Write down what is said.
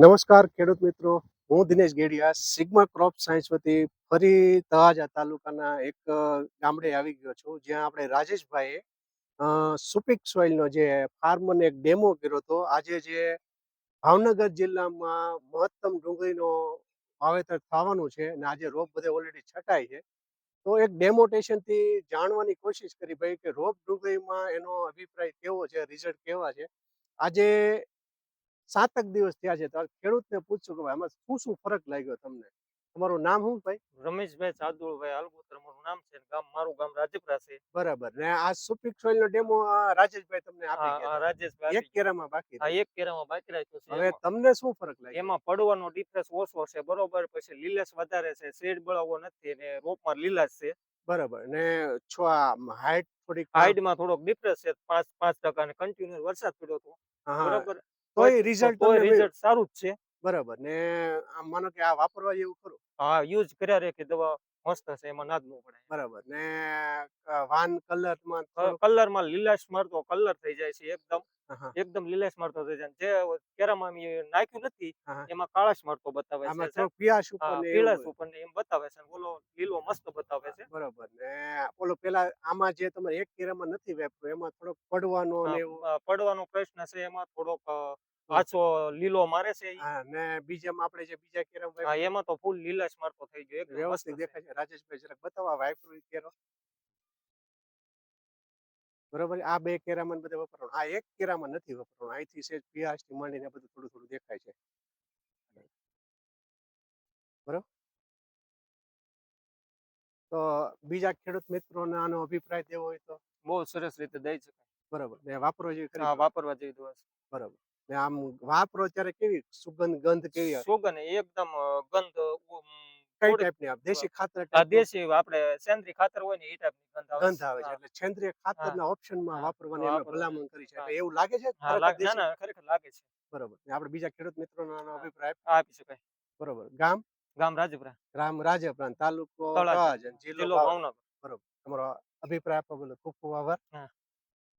નમસ્કાર ખેડૂત મિત્રો, હું Dinesh Gediya sigma crop science વતી ફરી તળાજા તાલુકાના એક ગામડે આવી ગયો છું, જ્યાં આપણે રાજેશભાઈએ સુપીક સોઇલનો જે ફાર્મને એક ડેમો કર્યો હતો. આજે જે ભાવનગર જિલ્લામાં મહત્તમ ડુંગળીનો વાવેતર થવાનું છે અને આજે રોપ બધે ઓલરેડી છટાય છે, તો એક ડેમોટેશનથી જાણવાની કોશિશ કરી ભાઈ કે રોપ ડુંગળીમાં એનો અભિપ્રાય કેવો છે, રિઝલ્ટ કેવા છે. આજે 7 દિવસ થયા છે, તો ખેડૂતને પૂછશું કે ભાઈ આમાં શું ફરક લાગ્યો તમને? તમારું નામ શું ભાઈ? રમેશભાઈ સાદુળભાઈ હાલગોત્ર મારું નામ છે. મારું ગામ રાજપરા છે. બરાબર. ને આ સુપીક સોઇલનો ડેમો રાજેશભાઈ તમને આપી ગયા હતા. રાજેશભાઈ એક કેરામાં બાકી હા, રહ્યું. એક કેરામાં બાકી રાખ્યું છે. હવે તમને શું ફરક લાગ્યો? એમાં પડવાનો ડિફરન્સ ઓછો છે, બરોબર. પછી લીલસ વધારે છે, શેડ બળાવો નથી ને રોપમાં લીલાશ છે. બરાબર. ને છો આ હાઈટ થોડીક હાઈટમાં થોડોક ડિફરન્સ છે, 5% ને કન્ટિન્યુ વરસાદ પડ્યો હતો, હા, બરોબર. તોય રિઝલ્ટ તોય તમને રિઝલ્ટ સારું જ છે. બરાબર. ને આમ માનો કે આ વાપરવા જેવું ખરું? હા, યુઝ કર્યા રે કે દવા મસ્ત છે, એમાં નાદ ન પડે. બરાબર. ને વાન કલરમાં કલરમાં લીલાશ મારતો કલર થઈ જાય છે એકદમ. હા, હા. એકદમ લીલાશ મારતો થઈ જાય. જે કેરામાં નાખ્યું નથી હા, એમાં કાળાશ મારતો બતાવે છે. આમાં થોડું પિયાસ ઉપર ને પીળાશ એવું. ઉપર ને એમ બતાવે છે. ઓલો લીલો મસ્ત બતાવે છે. બરાબર. ને ઓલો પેલા આમાં જે તમે એક કેરામાં નથી વાપર્યું એમાં થોડોક પડવાનો ને એવું. પડવાનો પ્રશ્ન છે, એમાં થોડોક હમ. આછો લીલો મારે છે ઈ. હા, ને બીજામાં આપણે જે બીજા કેરામાં એમાં તો ફૂલ લીલાશ મારતો થઈ ગયો, એકદમ મસ્ત વ્યવસ્થિત છે. દેખાય છે. રાજેશભાઈ જરાક બતાવો આ વાપર્યું કેરો. બરોબર. આ બે કેરામાં બધે વપરાણું, આ એક કેરામાં નથી વપરાણું. અહીંથી સેજ પિયાસથી માંડીને બધું થોડું થોડું દેખાય છે. બરોબર. તો બીજા ખેડૂત મિત્રોને આનો અભિપ્રાય દેવો હોય તો? બહુ સરસ રીતે દઈ શકાય. બરોબર. ને વાપરવા જેવી ખરી? વાપરવા જેવી દવા છે. બરોબર. ને આમ વાપરો ત્યારે કેવી સુગંધ ગંધ કેવી આવે? સુગંધ એકદમ ગંધ કઈ ટાઈપની આવે? દેશી ખાતર આ ટાઈપનું દેશી આપણે સેન્દ્રીય ખાતર હોય ને એ ટાઈપની ગંધ આવે ગંધ આવે છે. છે. એટલે સેન્દ્રિય ખાતરના ઓપ્શનમાં વાપરવાની અમે વાપરવા. ભલામણ કરી છે. એટલે એવું લાગે છે હા, ખરેખર લાગે. ના દેશી? ના, ખરેખર લાગે છે. બરોબર. ને આપણે બીજા ખેડૂત મિત્રોનો આનો અભિપ્રાય આપી શકાય. બરોબર. ગામ? ગામ રાજપરા, રામ રાજપરાણ, તાલુકો તળાજા, તળાજા, જિલ્લો જિલ્લો ભાવનગર. ભાવનગર. બરોબર. તમારો અભિપ્રાય આપવા બદલ ખૂબ ખૂબ આભાર. હા.